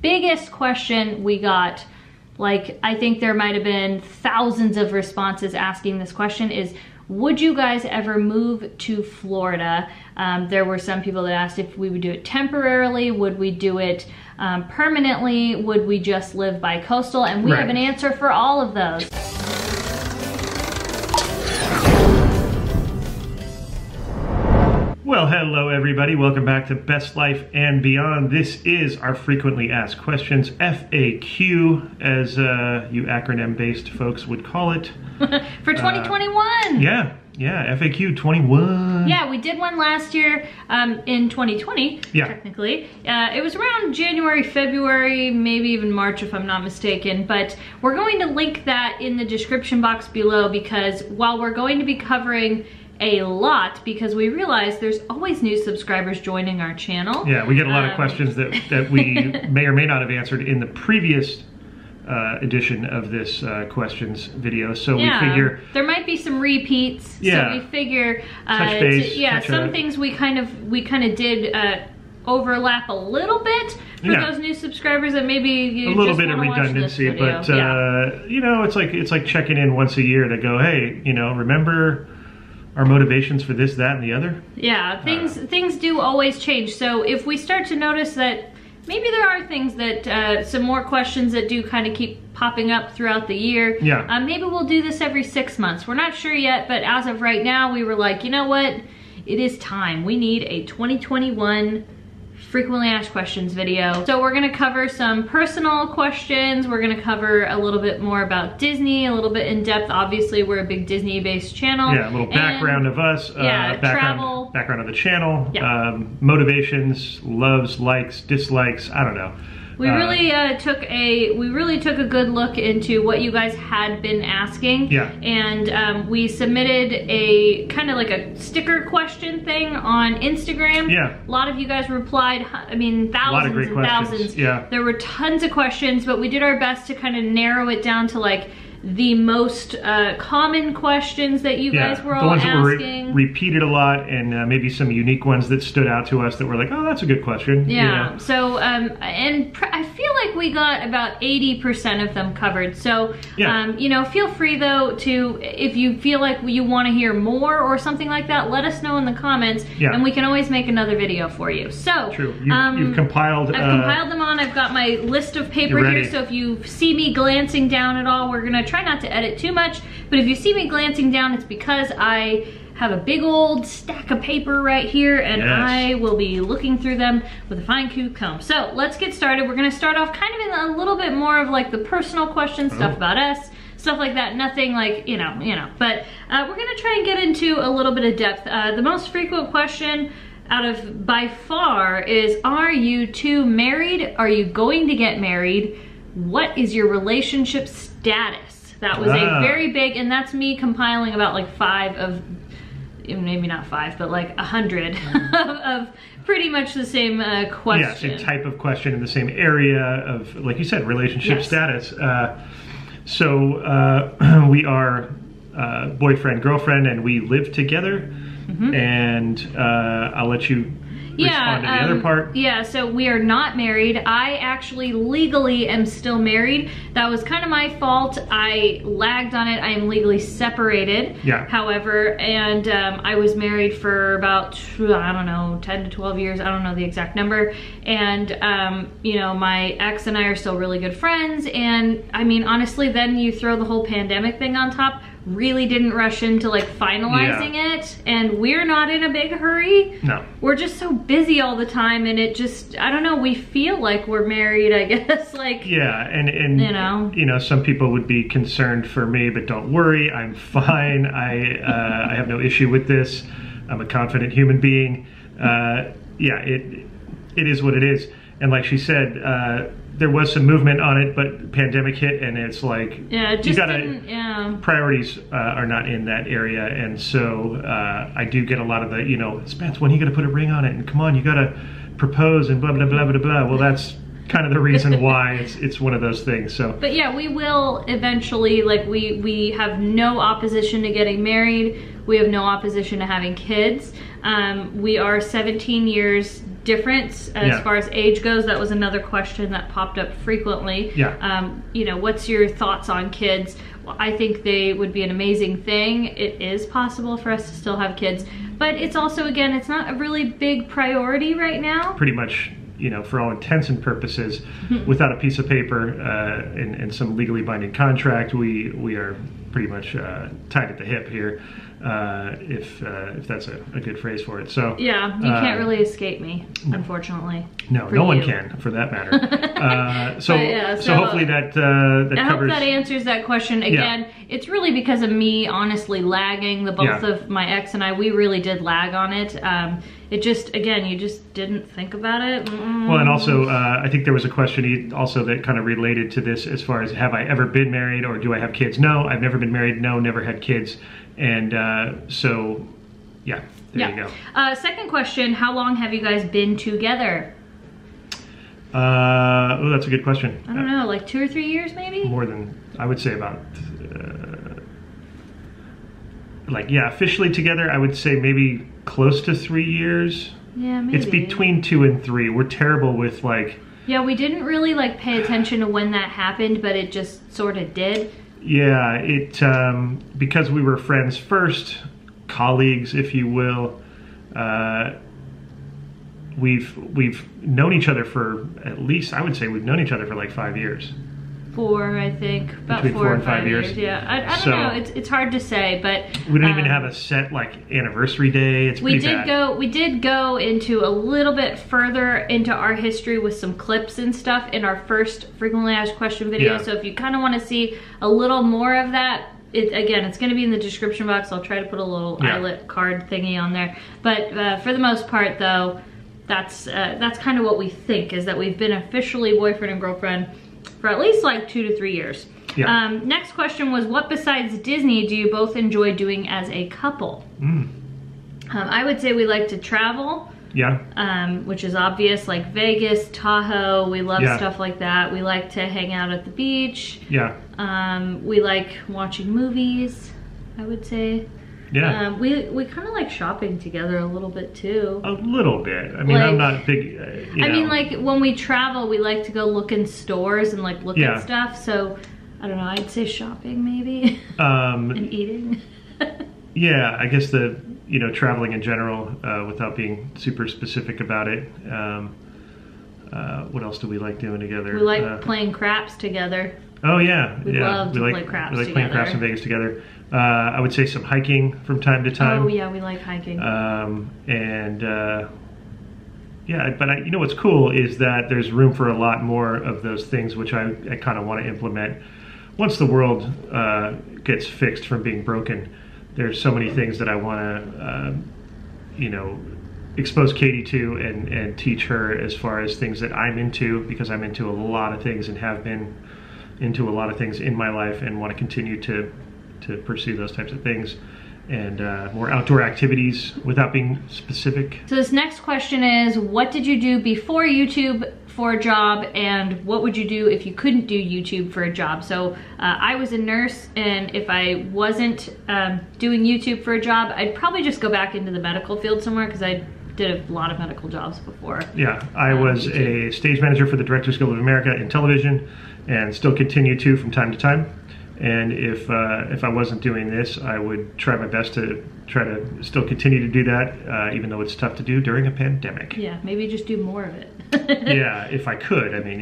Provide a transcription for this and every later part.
biggest question we got, like I think there might have been thousands of responses asking this question, is would you guys ever move to Florida? There were some people that asked if we would do it temporarily, would we do it permanently, would we just live by coastal? And we have an answer for all of those. Well, hello everybody. Welcome back to Best Life and Beyond. This is our frequently asked questions, FAQ, as you acronym-based folks would call it. For 2021. Yeah, FAQ 21. Yeah, we did one last year in 2020, technically. It was around January, February, maybe even March if I'm not mistaken, but we're going to link that in the description box below, because while we're going to be covering a lot, because we realize there's always new subscribers joining our channel. Yeah, we get a lot of questions that we may or may not have answered in the previous edition of this questions video, so we figure there might be some repeats. So we figure touch base, some things we kind of did overlap a little bit for those new subscribers that maybe you a little bit of redundancy, but you know, it's like checking in once a year to go, hey, you know, remember our motivations for this, that, and the other? Yeah, things do always change. So if we start to notice that maybe there are things that, some more questions that do kind of keep popping up throughout the year, maybe we'll do this every 6 months. We're not sure yet, but as of right now, we were like, you know what? It is time. We need a 2021 frequently asked questions video. So we're gonna cover some personal questions. We're gonna cover a little bit more about Disney, a little bit in depth. Obviously, we're a big Disney-based channel. Yeah, a little background of us. Travel. Background of the channel. Motivations, loves, likes, dislikes. I don't know. We really took a good look into what you guys had been asking. Yeah. And we submitted a kind of like a sticker question thing on Instagram. Yeah. A lot of you guys replied, I mean, thousands and thousands. Yeah. There were tons of questions, but we did our best to kind of narrow it down to like the most common questions that you guys were all asking. The ones that were repeated a lot, and maybe some unique ones that stood out to us that were like, oh, that's a good question. Yeah, you know? So, and I feel like we got about 80% of them covered. So, you know, feel free though to, if you feel like you want to hear more or something like that, let us know in the comments, and we can always make another video for you. So, true. You've compiled. I've compiled them on. I've got my list of paper here, so if you see me glancing down at all, we're gonna try not to edit too much, but if you see me glancing down, it's because I have a big old stack of paper right here, and I will be looking through them with a fine-tooth comb. So let's get started. We're gonna start off kind of in a little bit more of like the personal questions, stuff about us, stuff like that. Nothing like, you know, but we're gonna try and get into a little bit of depth. The most frequent question out of by far is, are you two married? Are you going to get married? What is your relationship status? That was a very big, and that's me compiling about like 5 of, maybe not 5, but like 100 of pretty much the same question. Yeah, same type of question in the same area of, like you said, relationship status. So we are boyfriend, girlfriend, and we live together. And I'll let you respond to the other part. Yeah, so we are not married. I actually legally am still married. That was kind of my fault. I lagged on it. I am legally separated. Yeah. However, and I was married for about, I don't know, 10 to 12 years. I don't know the exact number. And, you know, my ex and I are still really good friends. And I mean, honestly, then you throw the whole pandemic thing on top. Really didn't rush into like finalizing it, and we're not in a big hurry. No, we're just so busy all the time, and it just, I don't know, we feel like we're married, I guess. Like, yeah, and you know, some people would be concerned for me, but don't worry, I'm fine. I have no issue with this. I'm a confident human being. Yeah, it is what it is. And like she said, there was some movement on it, but pandemic hit, and it's like, you gotta, priorities are not in that area. And so I do get a lot of the, you know, Spence, when are you gonna put a ring on it? And come on, you gotta propose and blah, blah, blah, blah, blah. Well, that's kind of the reason why it's one of those things. So, but yeah, we will eventually, like, we have no opposition to getting married. We have no opposition to having kids. We are 17 years difference as far as age goes. That was another question that popped up frequently. You know, what's your thoughts on kids? Well, I think they would be an amazing thing. It is possible for us to still have kids, but it's also, again, it's not a really big priority right now. Pretty much, you know, for all intents and purposes, without a piece of paper and some legally binding contract, we are pretty much tied at the hip here, if that's a good phrase for it. So yeah, you can't really escape me, unfortunately. No one can, for that matter. So hopefully that covers. I hope that answers that question. Again, it's really because of me honestly lagging. The both of my ex and I, we really did lag on it. It just, again, you just didn't think about it. Well, and also, I think there was a question also that kind of related to this as far as, have I ever been married or do I have kids? No, I've never been married. No, never had kids. And so, yeah, there you go. Second question, how long have you guys been together? Oh, that's a good question. I don't know, like 2 or 3 years maybe? More than, I would say about, officially together, I would say maybe close to 3 years. Yeah, maybe. It's between 2 and 3. We're terrible with Yeah, we didn't really pay attention to when that happened, but it just sort of did. Yeah, it because we were friends first, colleagues, if you will. We've known each other for at least, I would say we've known each other for like 5 years. 4, I think. About Between 4 and 5 years. Yeah, I don't know. It's hard to say, but we don't even have a set anniversary day. It's pretty bad. We did go into a little bit further into our history with some clips and stuff in our first frequently asked question video. So if you kind of want to see a little more of that, again, it's going to be in the description box. I'll try to put a little eyelet card thingy on there. But for the most part, though, that's kind of what we think, is that we've been officially boyfriend and girlfriend for at least 2 to 3 years. Next question was, what besides Disney do you both enjoy doing as a couple? I would say we like to travel. Which is obvious, like Vegas, Tahoe. We love stuff like that. We like to hang out at the beach. We like watching movies, I would say. We kind of like shopping together a little bit too. A little bit. I mean, I'm not big. I mean, when we travel, we like to go look in stores and look at stuff. So I don't know. I'd say shopping maybe, and eating. Yeah, I guess traveling in general, without being super specific about it. What else do we like doing together? We like playing craps together. Oh yeah, we love to play craps together. We like playing craps in Vegas together. I would say some hiking from time to time. Oh yeah, we like hiking. But you know what's cool is that there's room for a lot more of those things, which I kind of want to implement once the world gets fixed from being broken. There's so many things that I want to, expose Katie to and teach her as far as things that I'm into, because I'm into a lot of things and have been into a lot of things in my life and want to continue to pursue those types of things, and more outdoor activities without being specific. So this next question is, what did you do before YouTube for a job, and what would you do if you couldn't do YouTube for a job? So I was a nurse, and if I wasn't doing YouTube for a job, I'd probably just go back into the medical field somewhere, because I did a lot of medical jobs before. Yeah, I was a stage manager for the Directors Guild of America in television, and still continue to from time to time. And if I wasn't doing this, I would try my best to try to still continue to do that, even though it's tough to do during a pandemic. Yeah, maybe just do more of it. Yeah, if I could, I mean,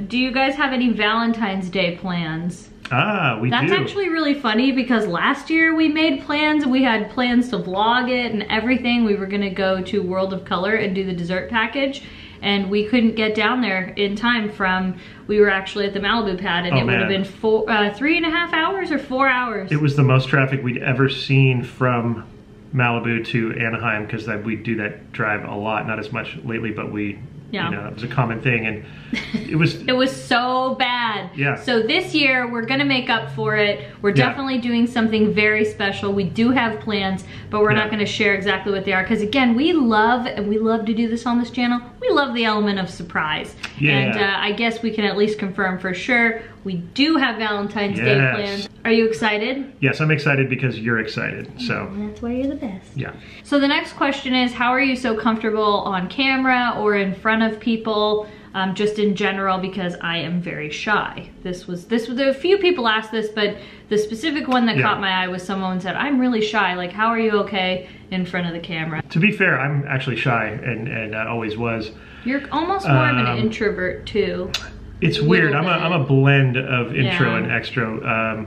do you guys have any Valentine's Day plans? We do. That's actually really funny, because last year we made plans. We had plans to vlog it and everything. We were gonna go to World of Color and do the dessert package, and we couldn't get down there in time we were actually at the Malibu pad, and it would have been 3.5 hours or 4 hours. It was the most traffic we'd ever seen from Malibu to Anaheim, because we do that drive a lot, not as much lately, but it was a common thing, and it was it was so bad. Yeah. So this year we're gonna make up for it. We're definitely doing something very special. We do have plans, but we're not gonna share exactly what they are, because again, we love to do this on this channel. We love the element of surprise. And I guess we can at least confirm for sure We do have Valentine's Day plans. Are you excited? Yes, I'm excited because you're excited, so. That's why you're the best. Yeah. So the next question is, how are you so comfortable on camera or in front of people? Just in general, because I am very shy. This was a few people asked this, but the specific one that caught my eye was someone said, I'm really shy. Like, how are you okay in front of the camera? To be fair, I'm actually shy and always was. You're almost more of an introvert too. It's weird. I'm a blend of intro and extro.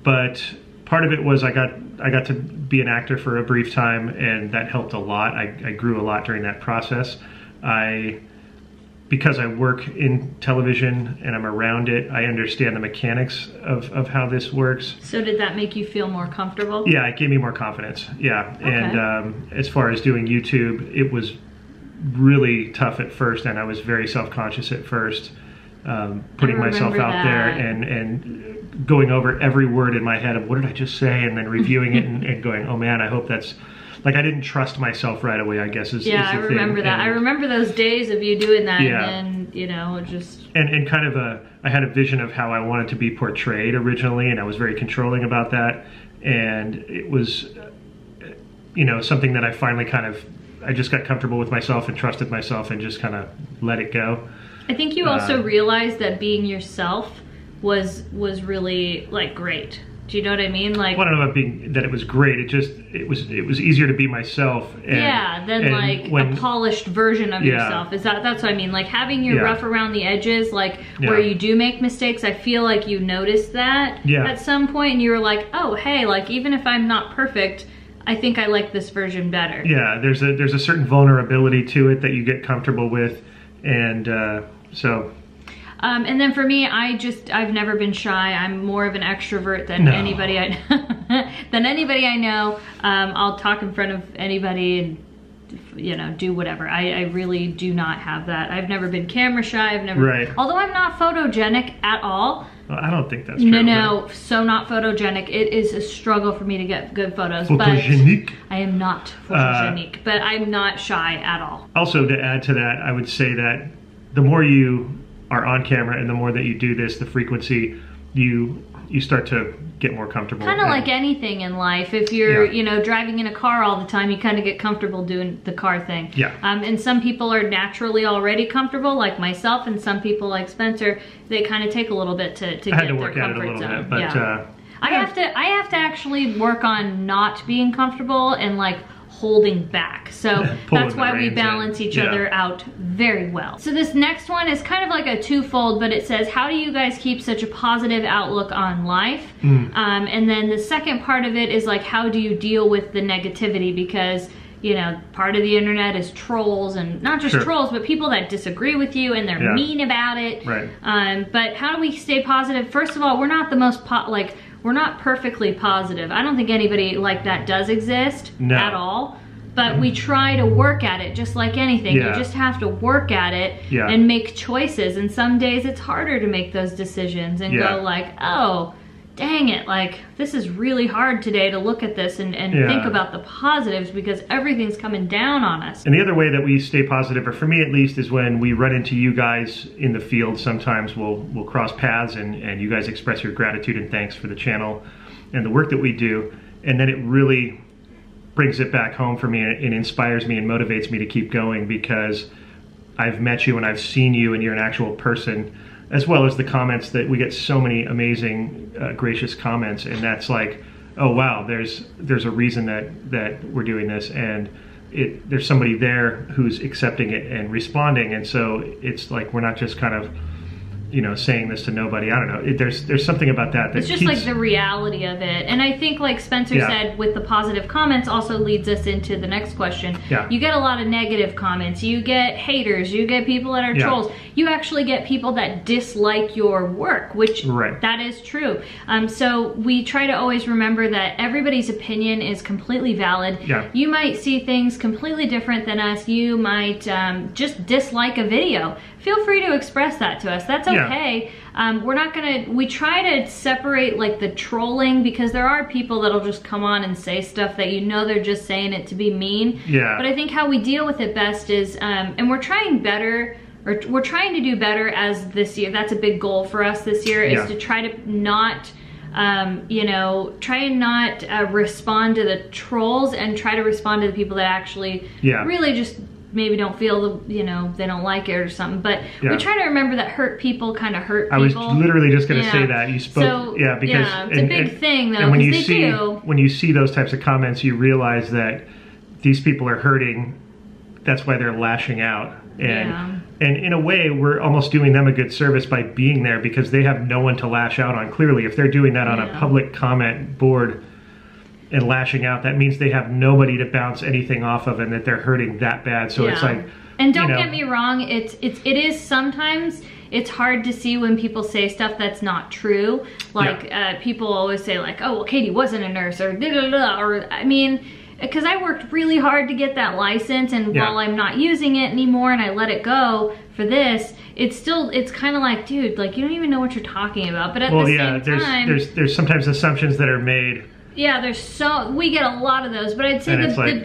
But part of it was I got to be an actor for a brief time, and that helped a lot. I grew a lot during that process. Because I work in television and I'm around it, I understand the mechanics of how this works. So did that make you feel more comfortable? Yeah, it gave me more confidence. Yeah, okay. And as far as doing YouTube, it was really tough at first, and I was very self-conscious at first, putting myself out there and going over every word in my head of what did I just say, and then reviewing it and going, oh man, I hope that's... Like, I didn't trust myself right away, I guess, is the thing. Yeah, I remember that. I remember those days of you doing that, and then, you know, just... And kind of I had a vision of how I wanted to be portrayed originally, and I was very controlling about that. And it was, you know, something that I finally I just got comfortable with myself and trusted myself and just kind of let it go. I think you also realized that being yourself was really, like, great. Do you know what I mean? Like, well, I don't know about that it was great. It was easier to be myself. Than like a polished version of yourself. That's what I mean? Like having your rough around the edges, like where you do make mistakes. I feel like you noticed that at some point, and you were like, oh, hey, like even if I'm not perfect, I think I like this version better. Yeah, there's a certain vulnerability to it that you get comfortable with, and so. And then for me, I've never been shy. I'm more of an extrovert than anybody I know. I'll talk in front of anybody and, you know, do whatever. I really do not have that. I've never been camera shy. Although I'm not photogenic at all. Well, I don't think that's true. No, so not photogenic. It is a struggle for me to get good photos. Photogenic? But I am not photogenic, but I'm not shy at all. Also, to add to that, I would say that the more you are on camera and the more that you do this, the frequency, you start to get more comfortable. Kind of like anything in life. If you're, you know, driving in a car all the time, you kind of get comfortable doing the car thing. Yeah. And some people are naturally already comfortable, like myself, and some people like Spencer, they kind of take a little bit to get their comfort zone. I had to work at it a little bit, but I have to actually work on not being comfortable and like holding back. So that's why we balance each other out very well. So this next one is kind of like a twofold, but it says, how do you guys keep such a positive outlook on life? And then the second part of it is like, how do you deal with the negativity? Because, you know, part of the internet is trolls, and not just trolls, but people that disagree with you and they're mean about it. Right. But how do we stay positive? First of all, we're not the most we're not perfectly positive. I don't think anybody like that does exist at all. But we try to work at it just like anything. You just have to work at it and make choices. And some days it's harder to make those decisions and go like, oh, dang it, like this is really hard today to look at this and think about the positives because everything's coming down on us. And the other way that we stay positive, or for me at least, is when we run into you guys in the field. Sometimes we'll cross paths and you guys express your gratitude and thanks for the channel and the work that we do. And then it really brings it back home for me and inspires me and motivates me to keep going because I've met you and I've seen you and you're an actual person, as well as the comments that we get so many amazing, gracious comments, and that's like, oh wow, there's a reason that we're doing this, and there's somebody there who's accepting it and responding, and so it's like we're not just kind of, you know, saying this to nobody. I don't know. There's something about that. It's just like the reality of it. And I think like Spencer said, with the positive comments also leads us into the next question. You get a lot of negative comments. You get haters. You get people that are trolls. You actually get people that dislike your work, which that is true. So we try to always remember that everybody's opinion is completely valid. You might see things completely different than us. You might just dislike a video. Feel free to express that to us. That's okay. We're not we try to separate like the trolling, because there are people that'll just come on and say stuff that you know they're just saying it to be mean. But I think how we deal with it best is, and we're trying better or we're trying to do better as this year. That's a big goal for us this year, is to try to not, you know, try and not respond to the trolls, and try to respond to the people that actually really just maybe don't feel the, you know, they don't like it or something. But we try to remember that hurt people kind of hurt people. I was literally just going to say that. You spoke, so, because it's a big thing though. And when you see those types of comments, you realize that these people are hurting. That's why they're lashing out. And in a way, we're almost doing them a good service by being there, because they have no one to lash out on. Clearly, if they're doing that on a public comment board and lashing out, that means they have nobody to bounce anything off of, and that they're hurting that bad. So it's like, and don't get me wrong, it is sometimes it's hard to see when people say stuff that's not true. Like people always say like, oh well, Katie wasn't a nurse, or da da da, or I mean, because I worked really hard to get that license, and while I'm not using it anymore and I let it go for this, it's kind of like, dude, like you don't even know what you're talking about. But at the same time, there's sometimes assumptions that are made. Yeah, we get a lot of those, but I'd say the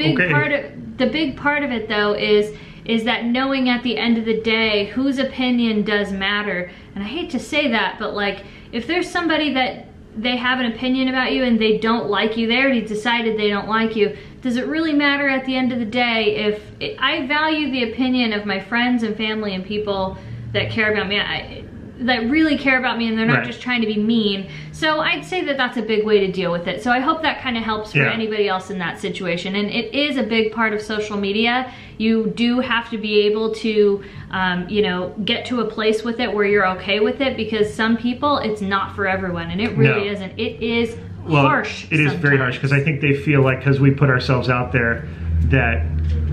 big part of it though is that knowing at the end of the day whose opinion does matter. And I hate to say that, but like if there's somebody that they have an opinion about you and they don't like you, they already decided they don't like you, does it really matter at the end of the day? If I value the opinion of my friends and family and people that care about me, that really care about me, and they're not just trying to be mean. So I'd say that that's a big way to deal with it. So I hope that kind of helps for anybody else in that situation. And it is a big part of social media. You do have to be able to, you know, get to a place with it where you're okay with it, because some people, it's not for everyone, and it really isn't. It is harsh. It is very harsh, because I think they feel like, because we put ourselves out there, that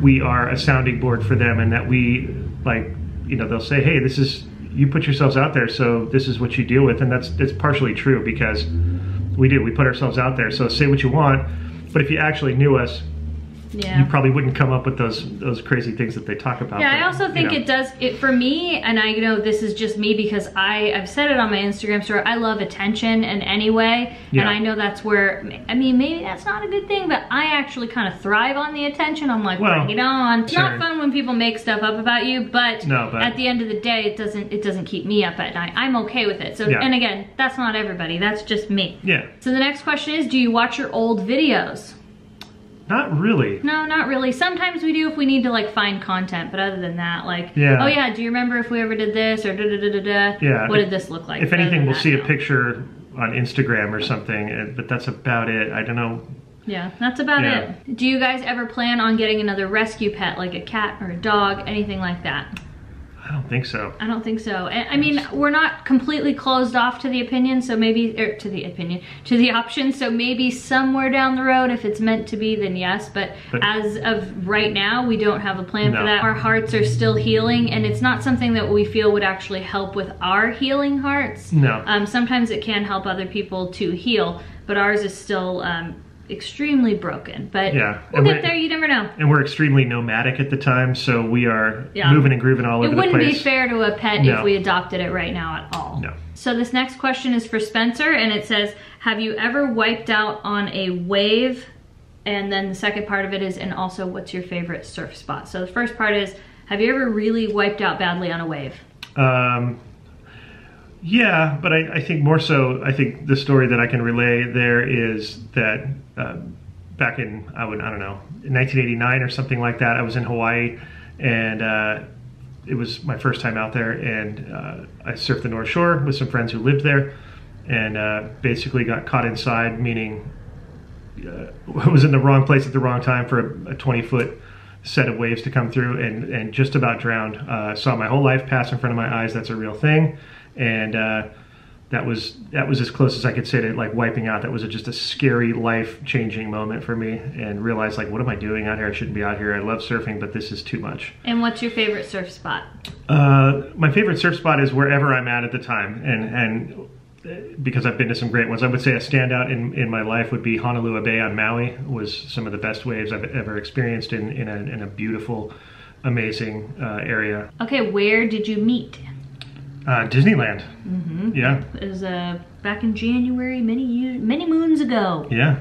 we are a sounding board for them, and that we, like, you know, they'll say, hey, this is, you put yourselves out there, so this is what you deal with. And it's partially true, because we put ourselves out there. So say what you want, but if you actually knew us, you probably wouldn't come up with those crazy things that they talk about. Yeah, I also think it does, for me, and I know this is just me, because I've said it on my Instagram story, I love attention in any way, and I know that's where, I mean, maybe that's not a good thing, but I actually kind of thrive on the attention. I'm like, bring it on. It's not fun when people make stuff up about you, but at the end of the day, it doesn't keep me up at night. I'm okay with it. So, and again, that's not everybody, that's just me. Yeah. So the next question is, do you watch your old videos? Not really. No, not really. Sometimes we do if we need to like find content, but other than that, like, oh yeah, do you remember if we ever did this, or da da da da da? Yeah. What did this look like? If anything, we'll see a picture on Instagram or something, but that's about it. I don't know. Yeah, that's about it. Do you guys ever plan on getting another rescue pet, like a cat or a dog, anything like that? I don't think so. I don't think so. I mean, we're not completely closed off to the opinion, so maybe, or to the option, so maybe somewhere down the road, if it's meant to be, then yes, but as of right now, we don't have a plan for that. Our hearts are still healing, and it's not something that we feel would actually help with our healing hearts. No. Sometimes it can help other people to heal, but ours is still extremely broken, but we'll get there, you never know. And we're extremely nomadic at the time, so we are moving and grooving all over the place. It wouldn't be fair to a pet if we adopted it right now at all. No. So this next question is for Spencer, and it says, have you ever wiped out on a wave? And then the second part of it is, and also, what's your favorite surf spot? So the first part is, have you ever really wiped out badly on a wave? Yeah, but I think more so, I think the story that I can relay there is that back in, I don't know, in 1989 or something like that, I was in Hawaii, and it was my first time out there, and I surfed the North Shore with some friends who lived there, and basically got caught inside, meaning I was in the wrong place at the wrong time for a 20-foot set of waves to come through, and just about drowned. Saw my whole life pass in front of my eyes. That's a real thing. And that was as close as I could say to like wiping out. That was just a scary, life-changing moment for me, and realized, like, what am I doing out here? I shouldn't be out here. I love surfing, but this is too much. And what's your favorite surf spot? My favorite surf spot is wherever I'm at the time, and because I've been to some great ones. I would say a standout in my life would be Honolulu Bay on Maui. Was some of the best waves I've ever experienced in a beautiful, amazing area. Okay, where did you meet? Disneyland. Mm-hmm. Yeah. It was back in January, many moons ago. Yeah.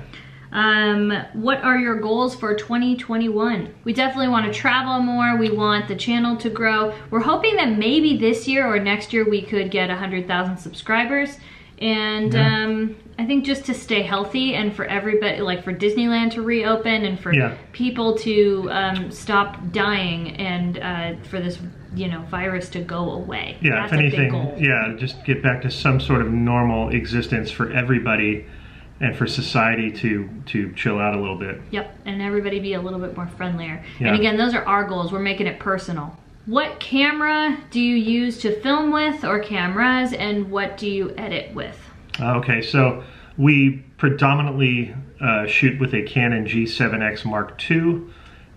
What are your goals for 2021? We definitely want to travel more. We want the channel to grow. We're hoping that maybe this year or next year we could get 100,000 subscribers. And I think just to stay healthy and for everybody, like for Disneyland to reopen and for people to stop dying and for this, you know, virus to go away. Yeah, that's if anything, a big goal. Yeah, just get back to some sort of normal existence for everybody and for society to chill out a little bit. Yep, and everybody be a little bit more friendlier. Yeah. And again, those are our goals. We're making it personal. What camera do you use to film with, or cameras, and what do you edit with? Okay, so we predominantly shoot with a Canon G7X Mark II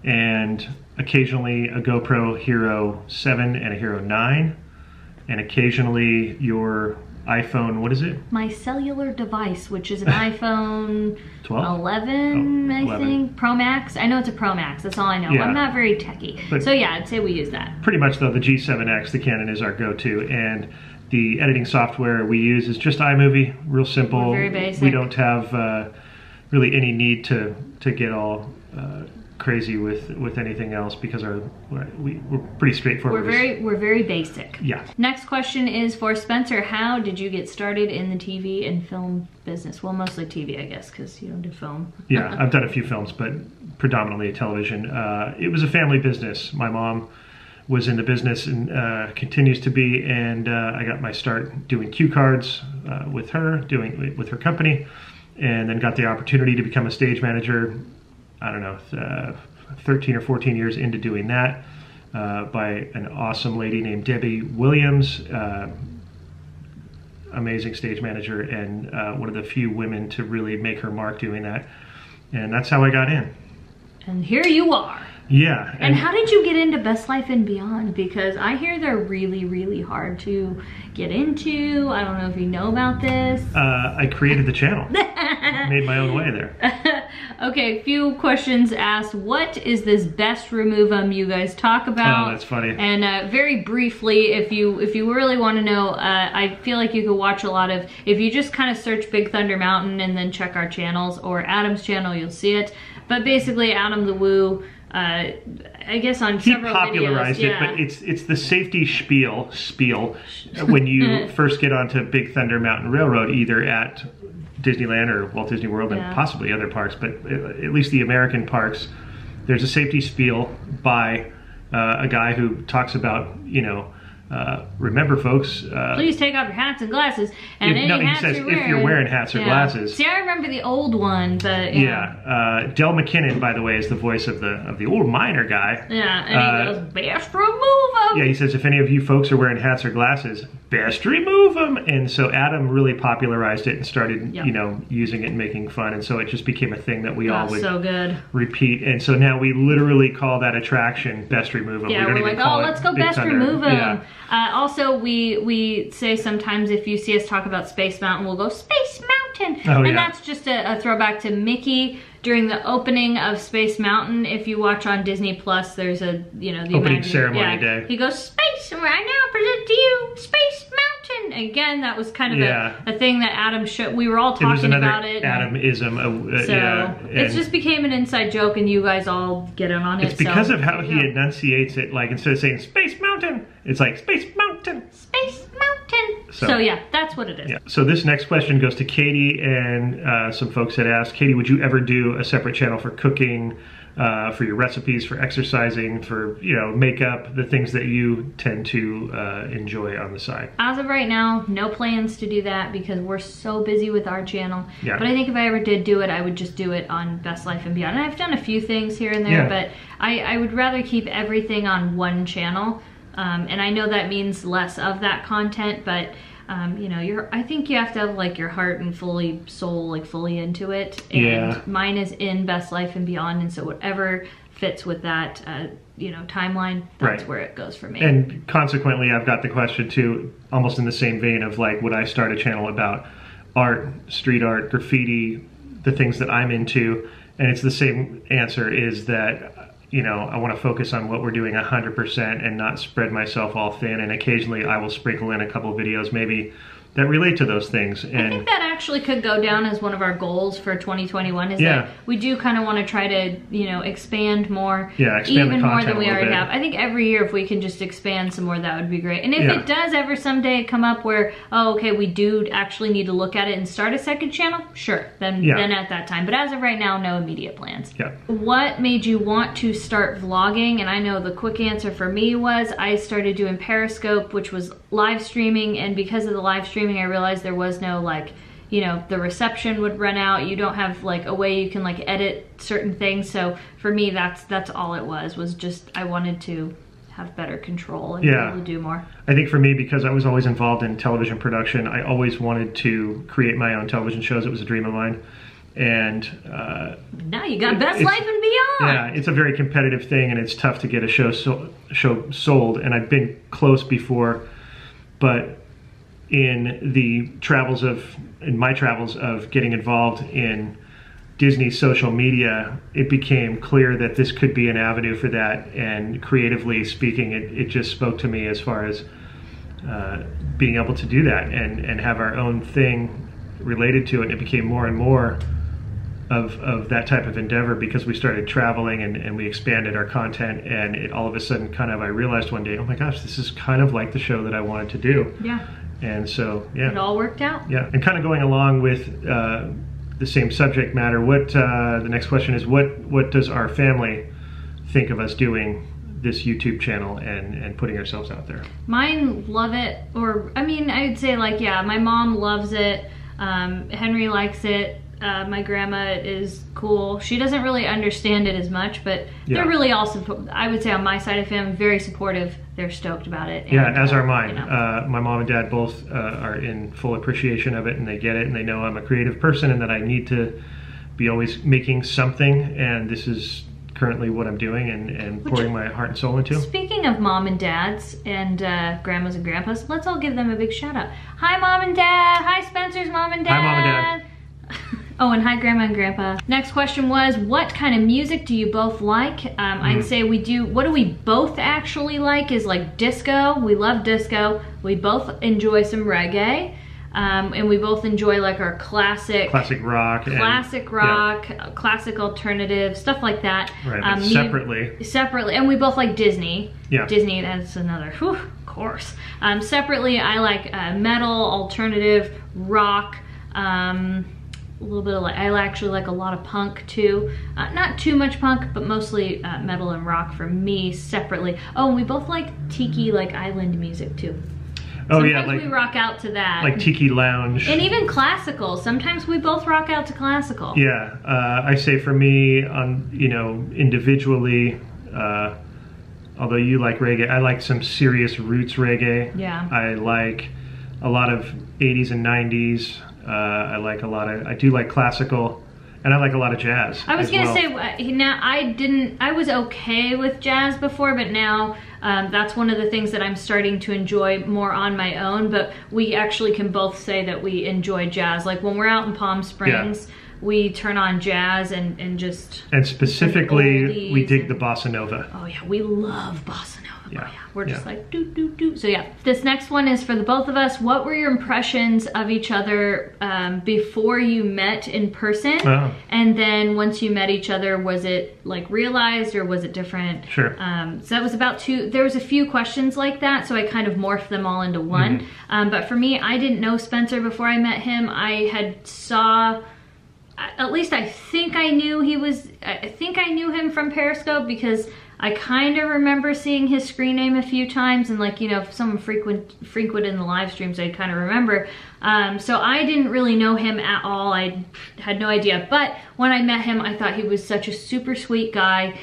and occasionally a GoPro Hero 7 and a Hero 9, and occasionally your iPhone, what is it? My cellular device, which is an iPhone 12? 11, I think. Pro Max. I know it's a Pro Max. That's all I know. Yeah. I'm not very techie. But so yeah, I'd say we use that. Pretty much though, the G7X, the Canon, is our go-to. And the editing software we use is just iMovie, real simple. We're very basic. We don't have really any need to get all crazy with anything else because we're pretty straightforward. We're very basic. Yeah. Next question is for Spencer. How did you get started in the TV and film business? Well, mostly TV, I guess, because you don't do film. Yeah, I've done a few films, but predominantly television. It was a family business. My mom was in the business and continues to be, and I got my start doing cue cards with her, with her company, and then got the opportunity to become a stage manager, I don't know, 13 or 14 years into doing that by an awesome lady named Debbie Williams, amazing stage manager, and one of the few women to really make her mark doing that. And that's how I got in. And here you are. Yeah. And how did you get into Best Life and Beyond? Because I hear they're really, really hard to get into. I don't know if you know about this. I created the channel. Made my own way there. Okay, few questions asked. What is this best remove you guys talk about? Oh, that's funny. And very briefly, if you really want to know, I feel like you could watch a lot of, if you just kind of search Big Thunder Mountain and then check our channels or Adam's channel, you'll see it. But basically, Adam the Woo, I guess on several videos. He popularized it, but it's the safety spiel when you first get onto Big Thunder Mountain Railroad, either at Disneyland or Walt Disney World and possibly other parks, but at least the American parks, there's a safety spiel by a guy who talks about, you know, remember folks, please take off your hats and glasses. And he says if you're wearing hats or glasses. See, I remember the old one, but Del McKinnon, by the way, is the voice of the old miner guy. Yeah, and he goes, best remove them. Yeah, he says if any of you folks are wearing hats or glasses, best remove them. And so Adam really popularized it and started, you know, using it and making fun, and so it just became a thing that we all would repeat. And so now we literally call that attraction best remove them. Yeah, we're like, oh, let's go best remove them. Yeah. Also, we say sometimes if you see us talk about Space Mountain, we'll go Space Mountain. And that's just a throwback to Mickey during the opening of Space Mountain. If you watch on Disney Plus, there's the opening ceremony day. He goes, Space, and I now present to you Space Mountain. Again, that was kind of a thing that Adam showed. We were all talking about it. Adam-ism. It just became an inside joke, and you guys all get in on it. It's because of how he enunciates it. Like, instead of saying Space Mountain, it's like Space Mountain. Space Mountain. So yeah, that's what it is. Yeah. So this next question goes to Katie, and some folks had asked, Katie, would you ever do a separate channel for cooking, for your recipes, for exercising, for, you know, makeup, the things that you tend to enjoy on the side? As of right now, no plans to do that because we're so busy with our channel. Yeah. But I think if I ever did do it, I would just do it on Best Life and Beyond. And I've done a few things here and there, but I would rather keep everything on one channel. And I know that means less of that content, but you know, I think you have to have like your heart and soul like fully into it. And mine is in Best Life and Beyond, and so whatever fits with that, you know, timeline, that's where it goes for me. And consequently, I've got the question too, almost in the same vein of like, would I start a channel about art, street art, graffiti, the things that I'm into? And it's the same answer, is that, you know, I want to focus on what we're doing 100% and not spread myself all thin. And occasionally I will sprinkle in a couple of videos maybe that relate to those things. And I think that actually could go down as one of our goals for 2021 is that we do kind of want to try to, you know, expand more, even more than we already have. I think every year if we can just expand some more, that would be great. And if it does ever someday come up where, oh, okay, we do actually need to look at it and start a second channel, sure, then at that time. But as of right now, no immediate plans. What made you want to start vlogging? And I know the quick answer for me was I started doing Periscope, which was live streaming, and because of the live streaming I realized there was no, like, you know, the reception would run out. You don't have like a way you can like edit certain things. So for me, that's all it was just I wanted to have better control and be able to do more. I think for me, because I was always involved in television production, I always wanted to create my own television shows. It was a dream of mine. And now you got Best Life and Beyond. Yeah, it's a very competitive thing, and it's tough to get a show sold. And I've been close before, but in my travels of getting involved in Disney social media, it became clear that this could be an avenue for that. And creatively speaking, it just spoke to me as far as being able to do that and have our own thing related to it. It became more and more of that type of endeavor because we started traveling and we expanded our content, and it all of a sudden I realized one day, oh my gosh, this is kind of like the show that I wanted to do. Yeah. And so, it all worked out. Yeah, and kind of going along with the same subject matter, what the next question is, what does our family think of us doing this YouTube channel and putting ourselves out there? Mine love it, or I mean, I'd say like, my mom loves it. Henry likes it. My grandma is cool. She doesn't really understand it as much, but they're really also, I would say on my side of the family, very supportive. They're stoked about it. And, as are mine. You know. My mom and dad both are in full appreciation of it, and they get it, and they know I'm a creative person and that I need to be always making something, and this is currently what I'm doing and pouring my heart and soul into. Speaking of mom and dads and grandmas and grandpas, let's all give them a big shout out. Hi, Mom and Dad. Hi, Spencer's mom and dad. Hi, Mom and Dad. Oh, and hi, Grandma and Grandpa. Next question was, what kind of music do you both like? I'd say what do we both actually like is like disco. We love disco. We both enjoy some reggae. And we both enjoy like our classic rock, classic alternative, stuff like that. Right, separately. And we both like Disney. Yeah. Disney, that's another, of course. Separately, I like metal, alternative, rock, a little bit of I actually like a lot of punk too. Not too much punk, but mostly metal and rock for me separately. Oh, and we both like tiki, like island music too. Oh, sometimes we rock out to that. Like tiki lounge. And even classical. Sometimes we both rock out to classical. Yeah, I say for me, individually, although you like reggae, I like some serious roots reggae. Yeah. I like a lot of 80s and 90s. I do like classical, and I like a lot of jazz. I was gonna say, now I was okay with jazz before, but now that's one of the things that I'm starting to enjoy more on my own, but we actually can both say that we enjoy jazz. Like when we're out in Palm Springs, we turn on jazz and just... And specifically, we dig the bossa nova. Oh yeah, we love bossa nova. Yeah. We're just like, do, do, do. So yeah, this next one is for the both of us. What were your impressions of each other before you met in person? Oh. And then once you met each other, was it like realized or was it different? Sure. So that was about there was a few questions like that, so I kind of morphed them all into one. But for me, I didn't know Spencer before I met him. At least I think I knew him from Periscope because I kind of remember seeing his screen name a few times, and like, if someone frequent in the live streams, I kind of remember. So I didn't really know him at all. I had no idea. But when I met him, I thought he was such a super sweet guy.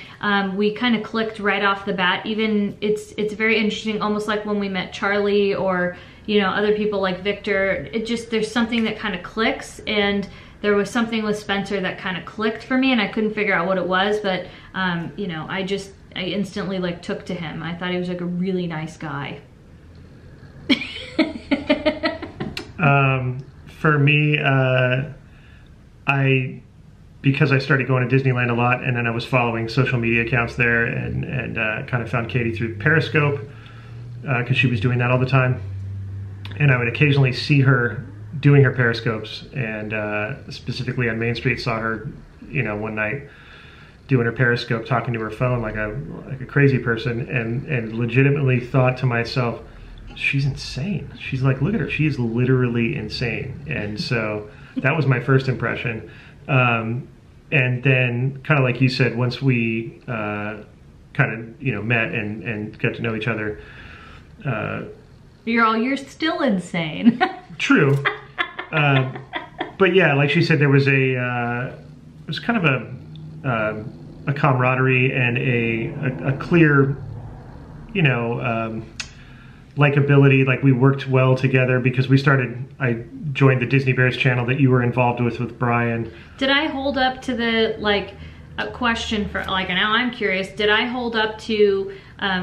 We kind of clicked right off the bat. Even it's very interesting, almost like when we met Charlie or, other people like Victor. There's something that kind of clicks, and there was something with Spencer that kind of clicked for me, and I couldn't figure out what it was, but I instantly like took to him. I thought he was like a really nice guy. For me, because I started going to Disneyland a lot, and then I was following social media accounts there, and kind of found Katie through Periscope because she was doing that all the time, and I would occasionally see her doing her periscopes, and specifically on Main Street, saw her, you know, one night doing her periscope, talking to her phone like a crazy person, and legitimately thought to myself, she's insane. She's like, look at her, she is literally insane. And so that was my first impression. And then, kind of like you said, once we kind of, you know, met and got to know each other, you're still insane. True. But yeah, like she said, there was it was kind of a camaraderie and a clear, you know, likability. Like, we worked well together because I joined the Disney Bears channel that you were involved with Brian. Did I hold up to the, like, a question for, like, now I'm curious, did I hold up to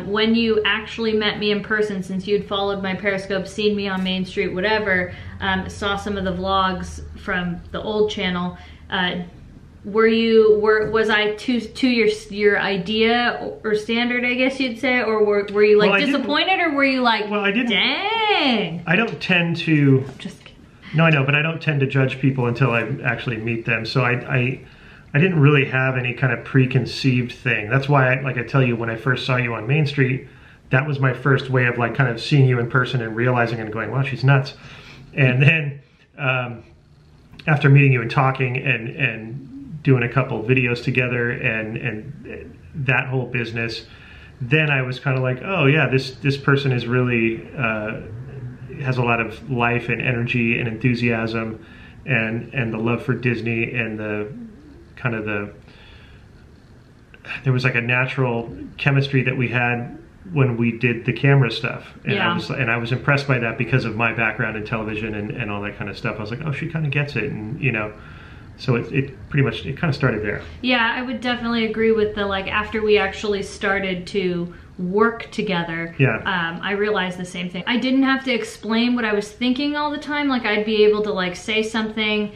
when you actually met me in person, since you'd followed my Periscope, seen me on Main Street, whatever, saw some of the vlogs from the old channel, was I to your idea or standard, I guess you'd say, or were you like disappointed, or were you like, well, I didn't, dang? I don't tend to, I'm just kidding. No, I know, but I don't tend to judge people until I actually meet them. So I didn't really have any kind of preconceived thing. That's why, like I tell you, when I first saw you on Main Street, that was my first way of, like, kind of seeing you in person and realizing and going, wow, she's nuts. And then after meeting you and talking and doing a couple videos together and that whole business, then I was kind of like, oh yeah, this person is really has a lot of life and energy and enthusiasm and the love for Disney, and there was like a natural chemistry that we had when we did the camera stuff, and yeah. I was impressed by that because of my background in television and all that kind of stuff. I was like, oh, she kind of gets it, and you know. So it pretty much, it kind of started there. Yeah, I would definitely agree with the, like, after we actually started to work together, I realized the same thing. I didn't have to explain what I was thinking all the time. Like, I'd be able to, like, say something,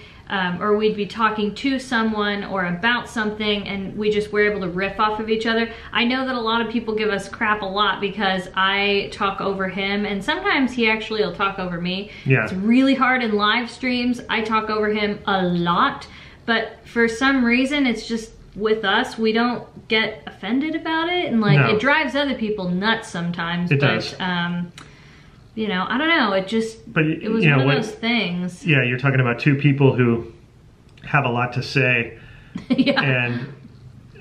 or we'd be talking to someone or about something, and we just were able to riff off of each other. I know that a lot of people give us crap a lot because I talk over him, and sometimes he actually will talk over me. Yeah. It's really hard in live streams. I talk over him a lot, but for some reason, it's just, with us, we don't get offended about it, and like, it drives other people nuts sometimes. It does. You know, I don't know, it was one of those things. Yeah, you're talking about two people who have a lot to say yeah.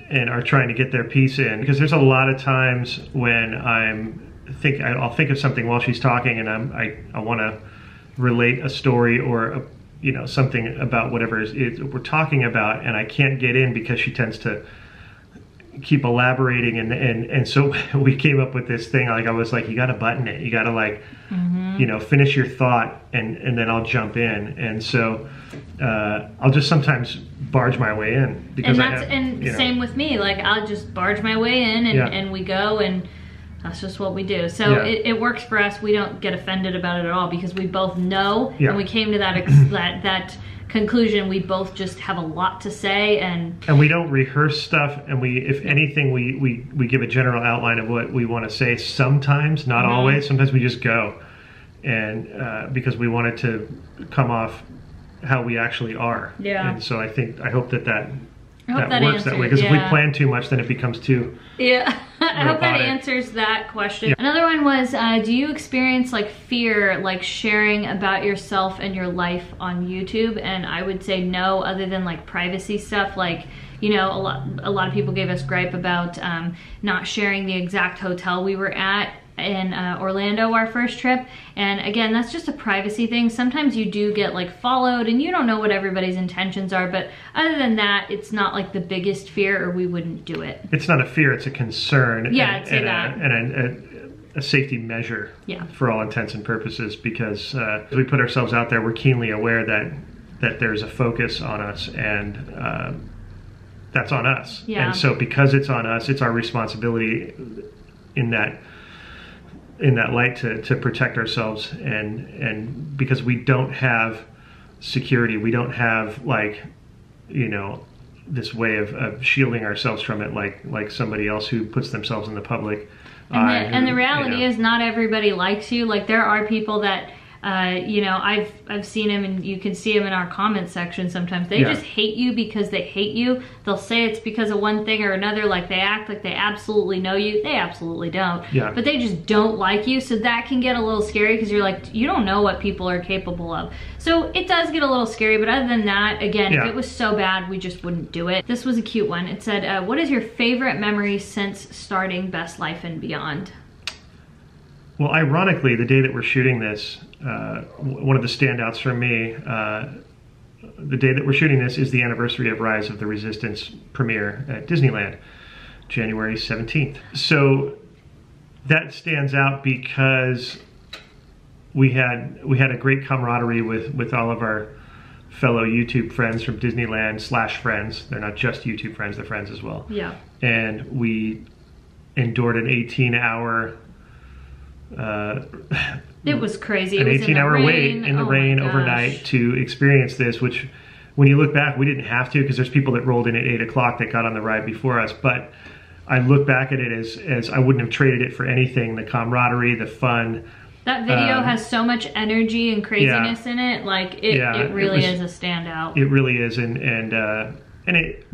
and are trying to get their piece in. Because there's a lot of times when I'll think of something while she's talking, and I want to relate a story or you know, something about whatever we're talking about, and I can't get in because she tends to keep elaborating, and so we came up with this thing. Like, I was like, you got to button it. You got to, like, you know, finish your thought, and then I'll jump in. And so I'll just sometimes barge my way in because same with me. Like, I'll just barge my way in, and we go, and that's just what we do. So it works for us. We don't get offended about it at all because we both know, and we came to that conclusion. We both just have a lot to say, and we don't rehearse stuff, and if anything, we give a general outline of what we want to say. Sometimes, not always. Sometimes we just go, and because we want it to come off how we actually are. Yeah. And so I hope that works answers, that way, because if we plan too much, then it becomes too I hope that answers that question. Yeah. Another one was, do you experience, like, fear, like, sharing about yourself and your life on YouTube? And I would say no, other than, like, privacy stuff. Like, you know, a lot of people gave us gripe about not sharing the exact hotel we were at in Orlando, our first trip. And again, that's just a privacy thing. Sometimes you do get, like, followed, and you don't know what everybody's intentions are, but other than that, it's not like the biggest fear, or we wouldn't do it. It's not a fear, it's a concern. Yeah, I'd say that. And a safety measure for all intents and purposes, because as we put ourselves out there, we're keenly aware that there's a focus on us, and that's on us. Yeah. And so because it's on us, it's our responsibility in that light to protect ourselves, and because we don't have security, we don't have, like, you know, this way of shielding ourselves from it, like somebody else who puts themselves in the public eye. And the reality is, not everybody likes you. Like, there are people that You know, I've seen him, and you can see him in our comment section sometimes. They just hate you because they hate you. They'll say it's because of one thing or another, like they act like they absolutely know you. They absolutely don't. Yeah. But they just don't like you, so that can get a little scary because you're like, you don't know what people are capable of. So it does get a little scary, but other than that, again, if it was so bad, we just wouldn't do it. This was a cute one. It said, what is your favorite memory since starting Best Life and Beyond? Well, ironically, the day that we're shooting this, one of the standouts for me, the day that we're shooting this is the anniversary of Rise of the Resistance premiere at Disneyland, January 17th. So that stands out because we had a great camaraderie with all of our fellow YouTube friends from Disneyland / friends. They're not just YouTube friends, they're friends as well. Yeah. And we endured an 18-hour it was crazy. An 18-hour wait in the rain overnight to experience this, which when you look back, we didn't have to because there's people that rolled in at 8 o'clock that got on the ride before us. But I look back at it as I wouldn't have traded it for anything. The camaraderie, the fun. That video has so much energy and craziness in it. Like it really is a standout. It really is, and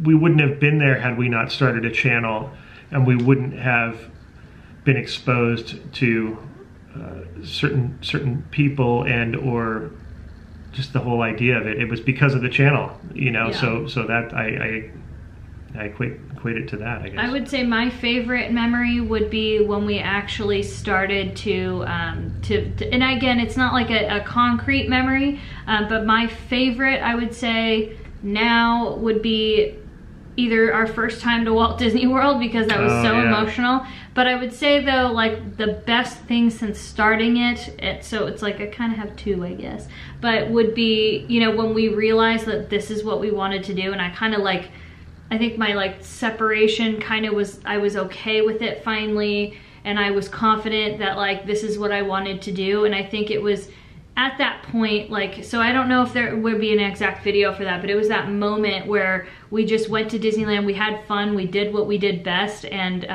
we wouldn't have been there had we not started a channel, and we wouldn't have been exposed to certain people and or just the whole idea of it. It was because of the channel, you know. So that I equate it to that, I guess. I would say my favorite memory would be when we actually started to and again, it's not like a concrete memory, but my favorite, I would say now, would be either our first time to Walt Disney World, because that was so emotional. But I would say though, like the best thing since starting it, so it's like I kind of have two, I guess, but would be, you know, when we realized that this is what we wanted to do, and I kind of like, I think my like separation kind of was, I was okay with it finally, and I was confident that like this is what I wanted to do. And I think it was at that point, like, so I don't know if there would be an exact video for that, but it was that moment where we just went to Disneyland, we had fun, we did what we did best. And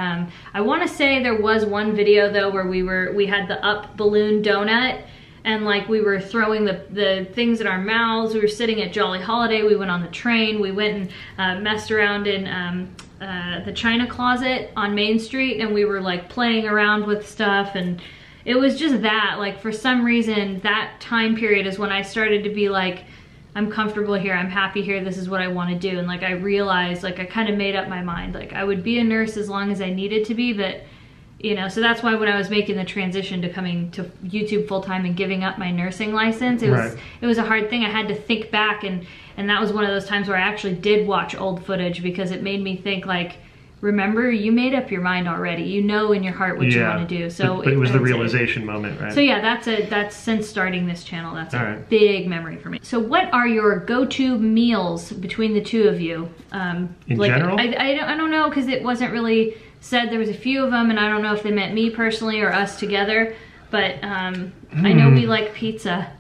I want to say there was one video though where we had the up balloon donut, and like we were throwing the things in our mouths. We were sitting at Jolly Holiday, we went on the train, we went and messed around in the China Closet on Main Street, and we were like playing around with stuff. And it was just that, like, for some reason, that time period is when I started to be like, I'm comfortable here, I'm happy here, this is what I want to do. And like I realized, like I kind of made up my mind, like I would be a nurse as long as I needed to be, but you know, so that's why when I was making the transition to coming to YouTube full-time and giving up my nursing license, it was a hard thing. I had to think back, and that was one of those times where I actually did watch old footage, because it made me think like, remember, you made up your mind already. You know in your heart what you want to do. So but it was the realization moment, right? So yeah, that's since starting this channel, that's a big memory for me. So what are your go-to meals between the two of you? In general? I don't know, because it wasn't really said. There was a few of them, and I don't know if they meant me personally or us together, but I know we like pizza.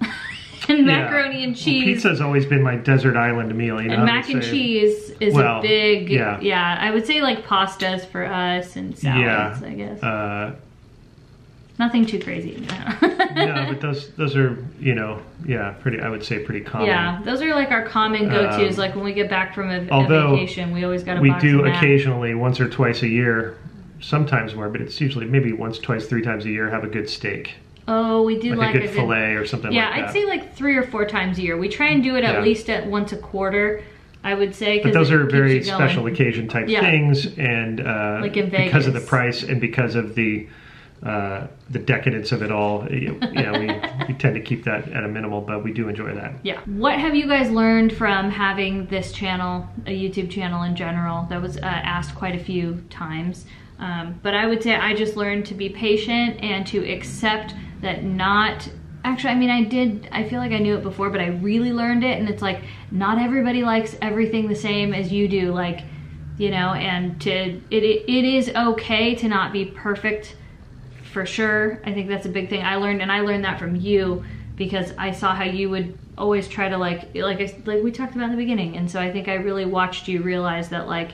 And macaroni and cheese. Well, pizza's always been my desert island meal, you know. And mac and cheese is a big, I would say like pastas for us, and salads, I guess. Nothing too crazy. No, but those are, you know, pretty, I would say pretty common. Yeah, those are like our common go-tos, like when we get back from a vacation, we always got a box we do of mac. Occasionally, once or twice a year, sometimes more, but it's usually maybe once, twice, 3 times a year, have a good steak. Oh, we do like a good fillet or something like that. Yeah, I'd say like 3 or 4 times a year. We try and do it at least at once a quarter, I would say. But those are very special occasion type things, and like in Vegas, because of the price and because of the decadence of it all, we tend to keep that at a minimal, but we do enjoy that. Yeah. What have you guys learned from having this channel, a YouTube channel in general? That was asked quite a few times. But I would say I just learned to be patient and to accept that actually, I mean, I feel like I knew it before, but I really learned it, and it's like, not everybody likes everything the same as you do, like, you know, and it is okay to not be perfect, for sure. I think that's a big thing I learned, and I learned that from you, because I saw how you would always try to like we talked about in the beginning, and so I think I really watched you realize that, like,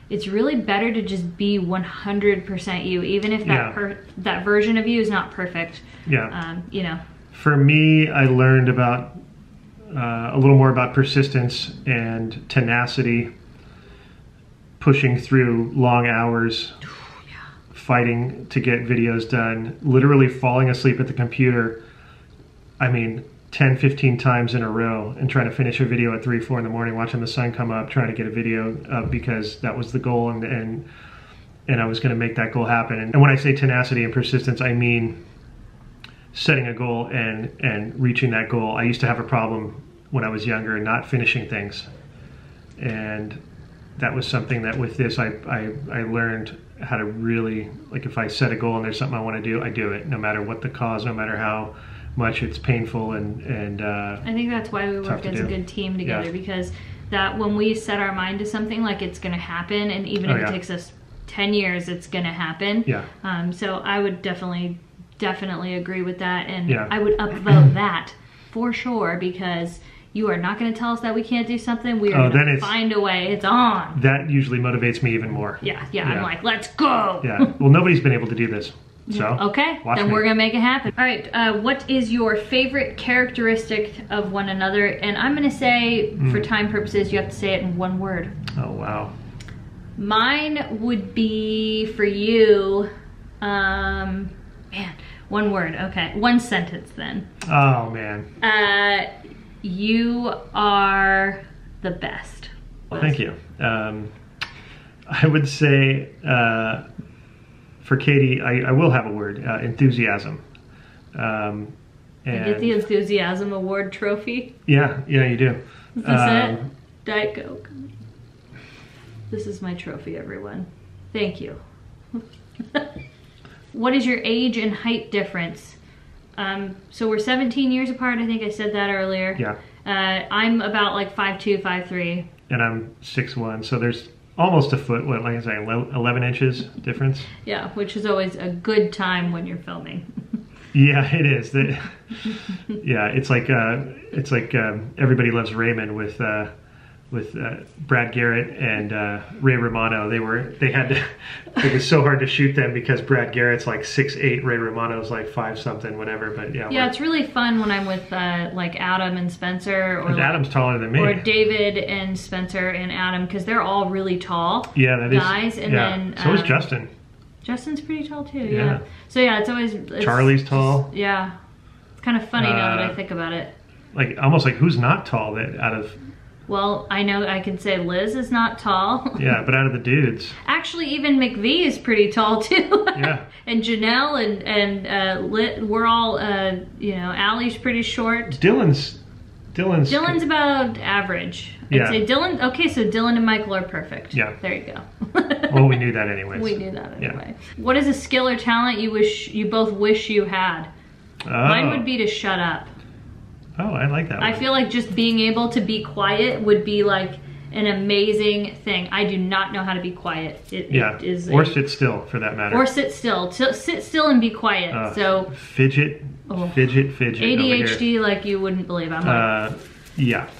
it's really better to just be 100% you, even if that version of you is not perfect. Yeah. You know. For me, I learned about a little more about persistence and tenacity, pushing through long hours, fighting to get videos done, literally falling asleep at the computer, 10, 15 times in a row, and trying to finish a video at 3, 4 in the morning, watching the sun come up, trying to get a video up because that was the goal, and I was going to make that goal happen. And when I say tenacity and persistence, I mean setting a goal and reaching that goal. I used to have a problem when I was younger, not finishing things. And that was something that with this, I learned how to really, like, if I set a goal and there's something I want to do, I do it, no matter what the cause, no matter how much it's painful and I think that's why we work as a good team together, because that when we set our mind to something, like, it's going to happen, and even if it takes us 10 years, it's going to happen. So I would definitely agree with that, and I would upvote that for sure, because you are not going to tell us that we can't do something. We are going to find a way. It's on. That usually motivates me even more. Yeah. I'm like, let's go. Well, nobody's been able to do this. So okay, then we're gonna make it happen. All right, what is your favorite characteristic of one another? And I'm gonna say, for time purposes, you have to say it in one word. Oh, wow. Mine would be, for you, man, one word. Okay, one sentence then. Oh, man. You are the best. Thank you. I would say, for Katie, I will have a word, enthusiasm. And you get the Enthusiasm Award trophy? Yeah, you do. Is this it? Diet Coke. This is my trophy, everyone. Thank you. What is your age and height difference? So we're 17 years apart. I think I said that earlier. Yeah. I'm about like 5'2", 5'3". And I'm 6'1", so there's almost a foot, what, like I say, 11 inches difference? Yeah, which is always a good time when you're filming. Yeah, it is. Yeah, it's like Everybody Loves Raymond with Brad Garrett and Ray Romano. It was so hard to shoot them because Brad Garrett's like 6'8", Ray Romano's like 5-something, whatever. But yeah, it's really fun when I'm with like Adam and Spencer, or Adam's taller than me, or David and Spencer and Adam, because they're all really tall. Yeah, that guys. And then so is Justin. Justin's pretty tall too. Yeah. So yeah, it's Charlie's tall. Yeah, it's kind of funny now that I think about it. Like almost like who's not tall that out of. Well, I know I can say Liz is not tall. Yeah, but out of the dudes. Actually, even McVie is pretty tall too. Yeah. And Janelle and we're all, Allie's pretty short. Dylan's about average. I'd say Dylan, okay, so Dylan and Michael are perfect. Yeah. There you go. Well, we knew that anyways. We knew that anyway. Yeah. What is a skill or talent you both wish you had? Mine would be to shut up. Oh, I like that one. I feel like just being able to be quiet would be like an amazing thing. I do not know how to be quiet. Or sit still, for that matter. Or sit still. Sit still and be quiet. Fidget. ADHD like you wouldn't believe. Yeah.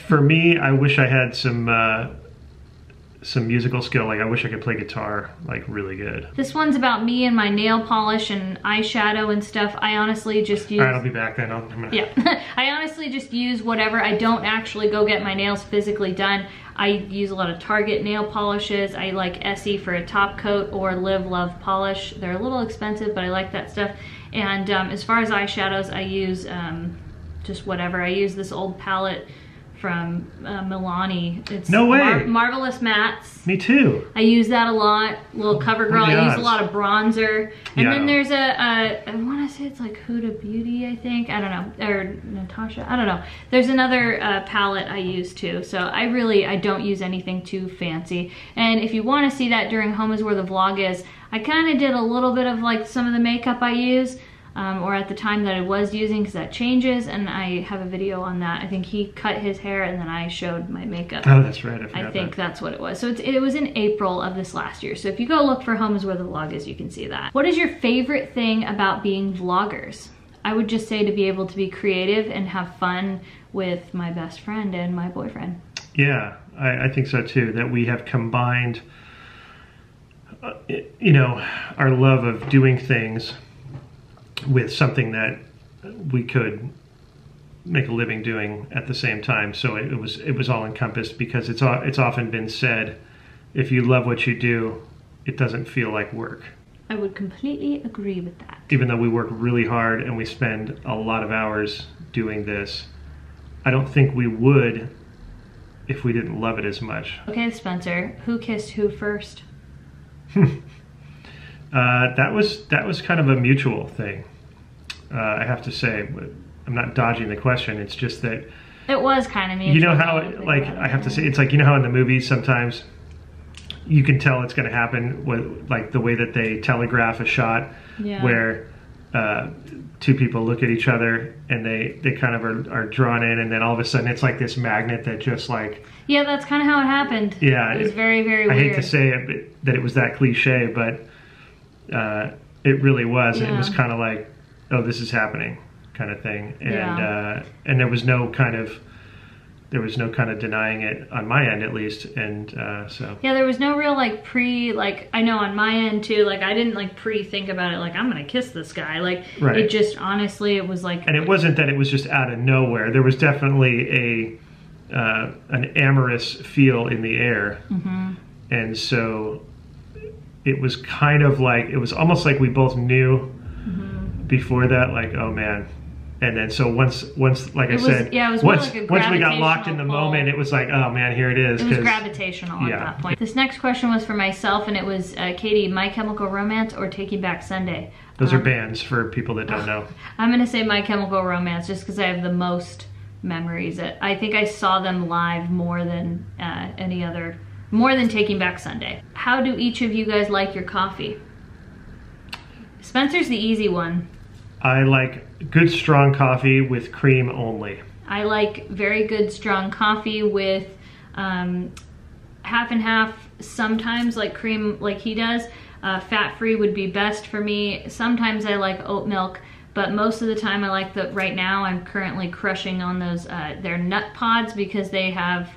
For me, I wish I had some musical skill. Like I wish I could play guitar like really good. This one's about me and my nail polish and eyeshadow and stuff. I honestly just use... All right, I'll be back then. Yeah. I honestly just use whatever. I don't actually go get my nails physically done. I use a lot of Target nail polishes. I like Essie for a top coat, or Live Love polish. They're a little expensive, but I like that stuff. And as far as eyeshadows, I use just whatever. I use this old palette from Milani. It's no way. Marvelous Mattes. Me too. I use that a lot. Little CoverGirl. I use a lot of bronzer. And then there's I want to say it's like Huda Beauty, I think. I don't know. Or Natasha. I don't know. There's another palette I use too. So I don't use anything too fancy. And if you want to see that during Home is Where the Vlog Is, I kind of did a little bit of like some of the makeup I use. Or at the time that I was using, because that changes, and I have a video on that. I think he cut his hair and then I showed my makeup. Oh, that's right. I think that's what it was. So it was in April of this last year. So if you go look for Home is Where the Vlog Is, you can see that. What is your favorite thing about being vloggers? I would just say to be able to be creative and have fun with my best friend and my boyfriend. Yeah, I think so too. That we have combined, our love of doing things with something that we could make a living doing at the same time. So it was all encompassed, because it's often been said, if you love what you do, it doesn't feel like work. I would completely agree with that. Even though we work really hard and we spend a lot of hours doing this, I don't think we would if we didn't love it as much. Okay, Spencer, who kissed who first? That was kind of a mutual thing, I have to say. I'm not dodging the question. It's just that it was kind of mutual. You know how, like, I have to say, it's like, you know how in the movies sometimes you can tell it's going to happen with, like, the way that they telegraph a shot, where two people look at each other and they kind of are drawn in, and then all of a sudden it's like this magnet that just like... Yeah, that's kind of how it happened. Yeah. It was very, very weird. I hate to say it, that it was that cliche, but it really was. Yeah. It was kind of like, oh, this is happening kind of thing. And and there was no kind of denying it on my end, at least. And so yeah, there was no real like I know on my end too, like I didn't like think about it like I'm gonna kiss this guy, like it just honestly, it was like, and it wasn't that it was just out of nowhere. There was definitely an amorous feel in the air. And so it was kind of like, it was almost like we both knew before that, like, oh man. And then so once like once we got locked in the moment, it was like, oh man, here it is. It was gravitational at that point. This next question was for myself, and it was, Katie, My Chemical Romance or Taking Back Sunday? Those are bands for people that don't know. I'm gonna say My Chemical Romance just because I have the most memories. I think I saw them live more than more than Taking Back Sunday. How do each of you guys like your coffee? Spencer's the easy one. I like good strong coffee with cream only. I like very good strong coffee with half and half, sometimes like cream like he does. Fat-free would be best for me. Sometimes I like oat milk, but most of the time I like right now I'm currently crushing on those, their nut pods, because they have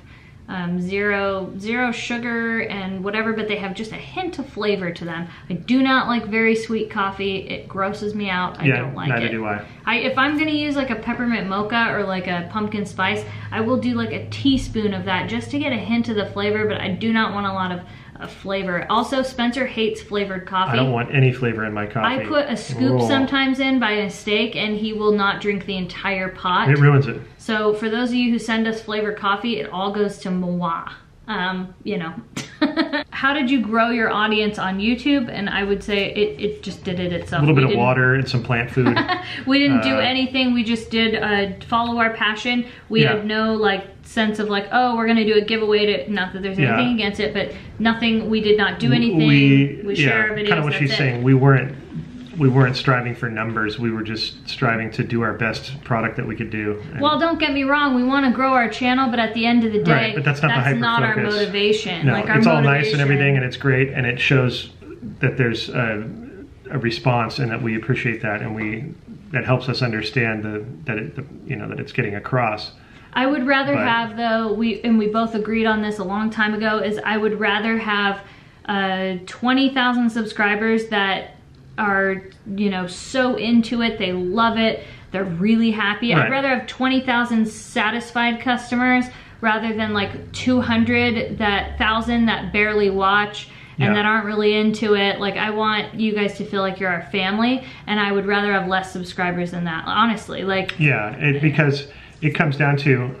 zero sugar and whatever, but they have just a hint of flavor to them. I do not like very sweet coffee. It grosses me out. I don't like it. Neither do I. If I'm gonna use like a peppermint mocha or like a pumpkin spice, I will do like a teaspoon of that just to get a hint of the flavor, but I do not want a lot of flavor. Also, Spencer hates flavored coffee. I don't want any flavor in my coffee. I put a scoop sometimes in by mistake, and he will not drink the entire pot. It ruins it. So for those of you who send us flavored coffee, it all goes to moi. You know. How did you grow your audience on YouTube? And I would say it just did it itself. A little bit of water and some plant food. We didn't do anything. We just did follow our passion. We had no like sense of like, oh, we're gonna do a giveaway to, not that there's anything against it, but nothing. We did not do anything. We share our videos. Kind of what she's saying. We weren't striving for numbers. We were just striving to do our best product that we could do. Well, don't get me wrong. We want to grow our channel, but at the end of the day, but that's not our motivation. No, it's all nice and everything, and it's great, and it shows that there's a response, and that we appreciate that, and that helps us understand that it's getting across. I would rather have, though, we both agreed on this a long time ago, is I would rather have 20,000 subscribers that are, so into it, they love it, they're really happy. I'd rather have 20,000 satisfied customers rather than like 200,000 that barely watch and that aren't really into it. Like, I want you guys to feel like you're our family, and I would rather have less subscribers than that, honestly. Like, because it comes down to,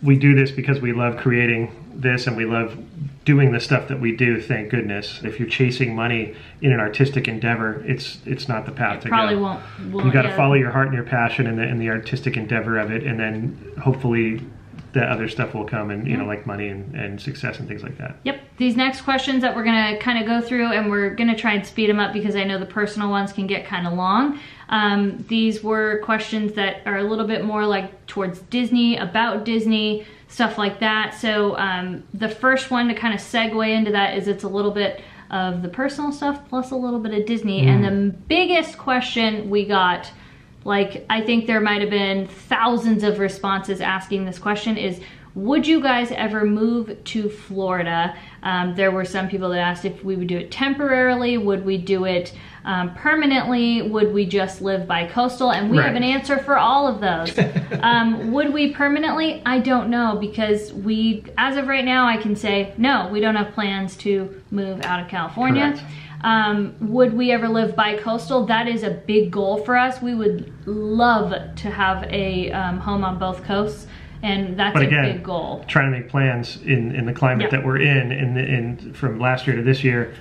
we do this because we love creating this, and we love doing the stuff that we do, thank goodness. If you're chasing money in an artistic endeavor, it's not the path to go. Probably won't. You got to follow your heart and your passion and the artistic endeavor of it, and then hopefully the other stuff will come, and like money and success and things like that. Yep. These next questions that we're gonna kind of go through, and we're gonna try and speed them up because I know the personal ones can get kind of long. These were questions that are a little bit more like towards Disney, about Disney, stuff like that. So the first one to kind of segue into that is, it's a little bit of the personal stuff plus a little bit of Disney. And the biggest question we got, like, I think there might have been thousands of responses asking this question, is, would you guys ever move to Florida? There were some people that asked if we would do it temporarily, would we do it Permanently, would we just live by coastal? And we have an answer for all of those. Would we permanently? I don't know, because as of right now, I can say, no, we don't have plans to move out of California. Would we ever live bi-coastal? That is a big goal for us. We would love to have a home on both coasts, and that's a big goal. Trying to make plans in the climate that we're in from last year to this year,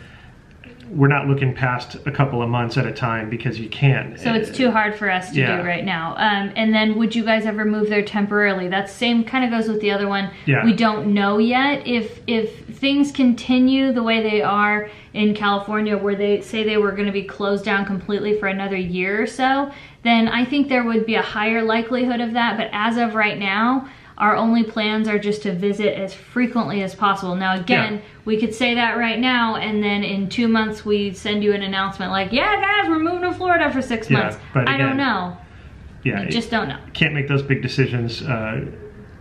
we're not looking past a couple of months at a time, because you can't. So it's too hard for us to do right now. And then, would you guys ever move there temporarily? That same kind of goes with the other one. We don't know yet. If things continue the way they are in California, where they say they were going to be closed down completely for another year or so, then I think there would be a higher likelihood of that. But as of right now, our only plans are just to visit as frequently as possible. Now, again, we could say that right now, and then in 2 months we send you an announcement like, yeah, guys, we're moving to Florida for 6 months. But I don't know. I just don't know. Can't make those big decisions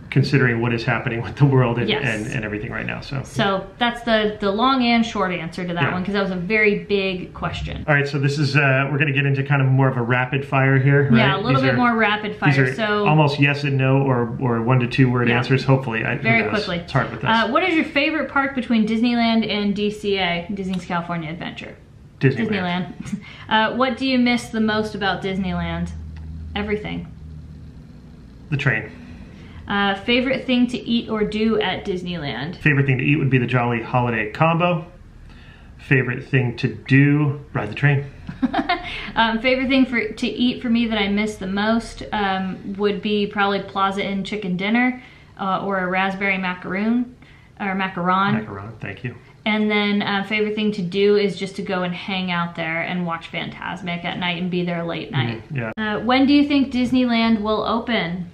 considering what is happening with the world and everything right now. So that's the long and short answer to that one, because that was a very big question. All right, so this is we're going to get into kind of more of a rapid fire here, right? Yeah, a little bit more rapid fire. These are almost yes and no, or 1 to 2 word answers. Hopefully, very quickly. It's hard with this. What is your favorite park between Disneyland and DCA, Disney's California Adventure? Disneyland. What do you miss the most about Disneyland? Everything. The train. Favorite thing to eat or do at Disneyland? Favorite thing to eat would be the Jolly Holiday Combo. Favorite thing to do, ride the train. Favorite thing to eat for me that I miss the most would be probably Plaza Inn chicken dinner or a raspberry macaroon. Macaron, thank you. And then favorite thing to do is just to go and hang out there and watch Fantasmic at night and be there late night. When do you think Disneyland will open?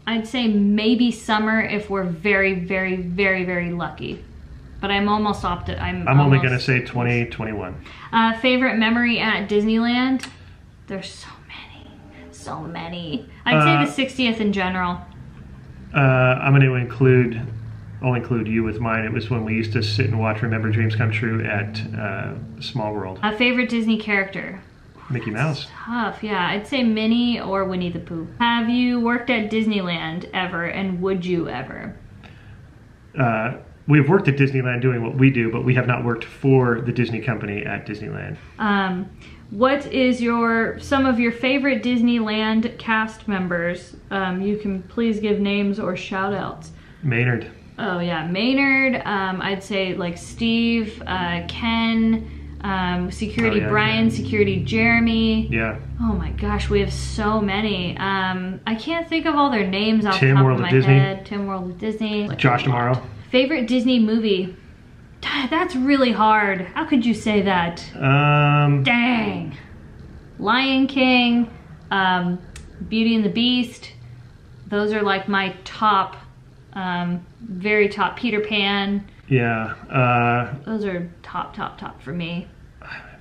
I'd say maybe summer if we're very, very, very, very lucky. But I'm almost opted. I'm only going to say 2021. Favorite memory at Disneyland? There's so many. So many. I'd say the 60th in general. I'm going to include you with mine. It was when we used to sit and watch Remember Dreams Come True at Small World. Favorite Disney character? Mickey Mouse. Tough, yeah. I'd say Minnie or Winnie the Pooh. Have you worked at Disneyland ever, and would you ever? We've worked at Disneyland doing what we do, but we have not worked for the Disney company at Disneyland. What is some of your favorite Disneyland cast members? You can please give names or shout outs. Maynard. Oh yeah, Maynard. I'd say like Steve, Ken, Security Brian, Security Jeremy. Yeah. Oh my gosh, we have so many. I can't think of all their names off the top of my head. Tim World of Disney. Josh Tomorrow. Favorite Disney movie? That's really hard. How could you say that? Dang. Lion King, Beauty and the Beast. Those are like my top, very top. Peter Pan. Yeah. Those are top for me.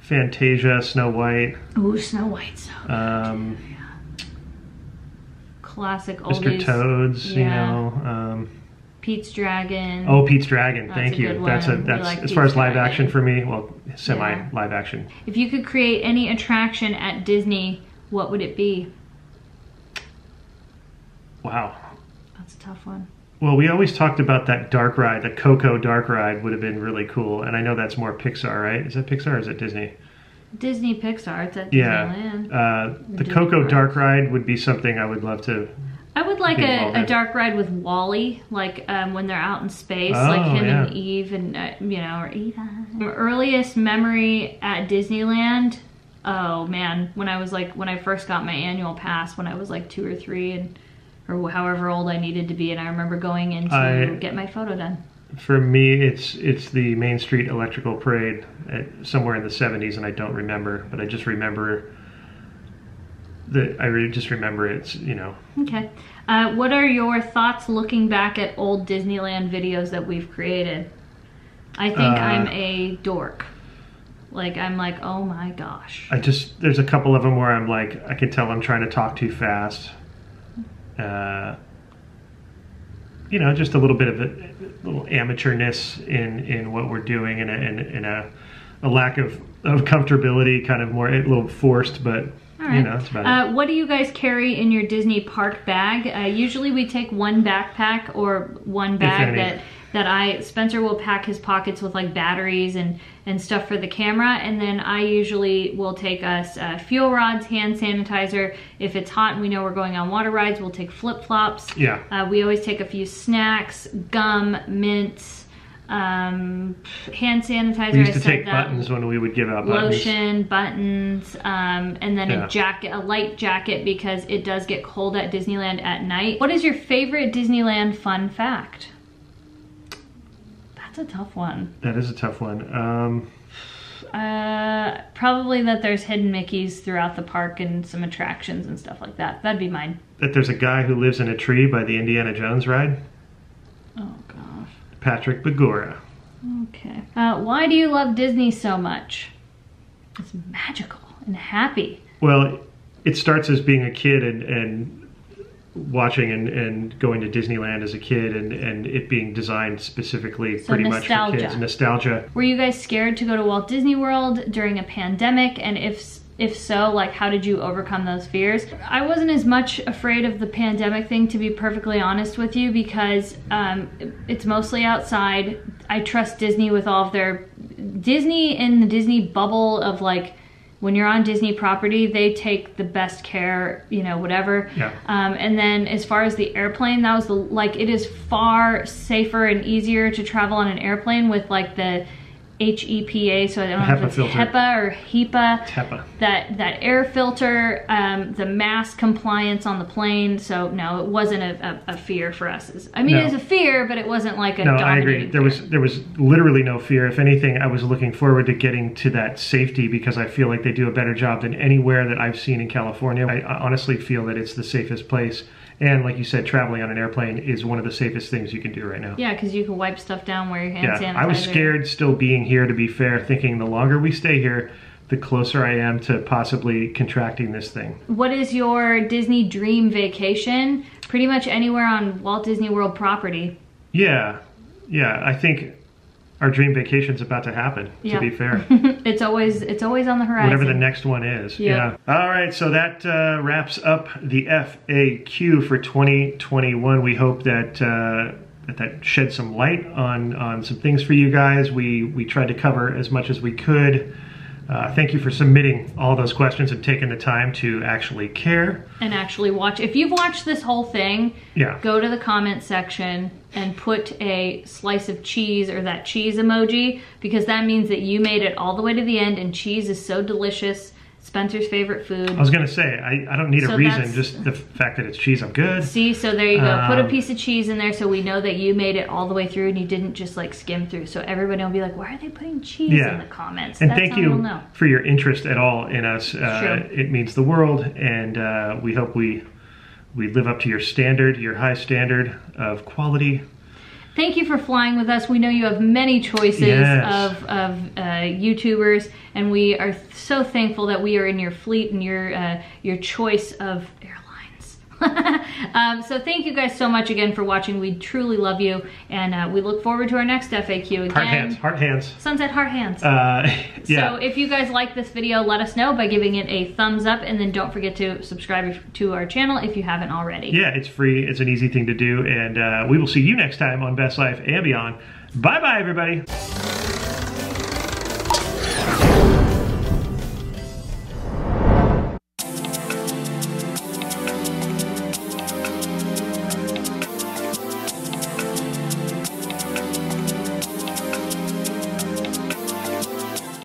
Fantasia, Snow White. Ooh, Snow White, so good. Yeah. Classic oldies. Mr. Toads, you know. Pete's Dragon. Oh, Pete's Dragon. Thank you. That's like as far as live action for me. Well, semi live action. If you could create any attraction at Disney, what would it be? Wow. That's a tough one. Well, we always talked about that dark ride. The Coco dark ride would have been really cool. And I know that's more Pixar, right? Is that Pixar or is it Disney? Disney Pixar. It's at Disneyland. The Coco dark ride would be something I would love to. I would like a dark ride with Wall-E, like when they're out in space, like him and Eve and, or Eva. My earliest memory at Disneyland, oh man, when I first got my annual pass when I was like 2 or 3 or however old I needed to be, and I remember going in to get my photo done. For me, it's the Main Street Electrical Parade somewhere in the 70s, and I don't remember, but I just remember it's, Okay. What are your thoughts looking back at old Disneyland videos that we've created? I think I'm a dork. Like, I'm like, oh my gosh. There's a couple of them where I'm like, I can tell I'm trying to talk too fast. Just a little bit of a little amateurness in what we're doing in a a lack of comfortability, kind of more a little forced, but you know, that's about it. What do you guys carry in your Disney park bag? Usually we take one backpack or one bag that Spencer will pack his pockets with like batteries and stuff for the camera, and then I usually will take us fuel rods, hand sanitizer. If it's hot and we know we're going on water rides, we'll take flip-flops. Yeah. We always take a few snacks, gum, mints, hand sanitizer. We used to take buttons when we would give out buttons. Lotion, buttons, and then a jacket, a light jacket, because it does get cold at Disneyland at night. What is your favorite Disneyland fun fact? That's a tough one. That is a tough one. Probably that there's hidden Mickeys throughout the park and some attractions and stuff like that. That'd be mine. That there's a guy who lives in a tree by the Indiana Jones ride. Oh gosh. Patrick Begora. Okay. Why do you love Disney so much? It's magical and happy. Well, it starts as being a kid and watching and going to Disneyland as a kid, and it being designed specifically pretty much for kids. Nostalgia. Were you guys scared to go to Walt Disney World during a pandemic? And if so, like, how did you overcome those fears? I wasn't as much afraid of the pandemic thing, to be perfectly honest with you, because it's mostly outside. I trust Disney with all of their Disney and the Disney bubble of, like, when you're on Disney property, they take the best care, you know, whatever. Yeah. And then as far as the airplane, that was it is far safer and easier to travel on an airplane with like the HEPA, so I don't know if it's HEPA or HEPA. HEPA. That air filter, the mask compliance on the plane. So no, it wasn't a fear for us. I mean, it was a fear, but it wasn't like a dominating I agree. There was literally no fear. If anything, I was looking forward to getting to that safety, because I feel like they do a better job than anywhere that I've seen in California. I honestly feel that it's the safest place. And like you said, traveling on an airplane is one of the safest things you can do right now. Yeah, because you can wipe stuff down, wear your hand sanitizer. I was scared still being here, to be fair, thinking the longer we stay here, the closer I am to possibly contracting this thing. What is your Disney dream vacation? Pretty much anywhere on Walt Disney World property. Yeah, I think our dream vacation's about to happen, to be fair. It's always on the horizon. Whatever the next one is. Yeah. All right, so that wraps up the FAQ for 2021. We hope that that shed some light on some things for you guys. We tried to cover as much as we could. Thank you for submitting all those questions and taking the time to actually care. And actually watch. If you've watched this whole thing, go to the comment section and put a slice of cheese or that cheese emoji, because that means that you made it all the way to the end, and cheese is so delicious. Spencer's favorite food. I was gonna say, I don't need a reason, just the fact that it's cheese, I'm good. See, so there you go. Put a piece of cheese in there so we know that you made it all the way through and you didn't just like skim through. So everybody will be like, why are they putting cheese in the comments? And thank you for your interest at all in us. It means the world, and we hope we live up to your standard, your high standard of quality. Thank you for flying with us. We know you have many choices of YouTubers, and we are so thankful that we are in your fleet and your choice of airlines. So thank you guys so much again for watching. We truly love you, and we look forward to our next FAQ again. Heart hands. Sunset heart hands. So if you guys like this video, let us know by giving it a thumbs up, and then don't forget to subscribe to our channel if you haven't already. Yeah, it's free. It's an easy thing to do, and we will see you next time on Best Life and Beyond. Bye-bye, everybody.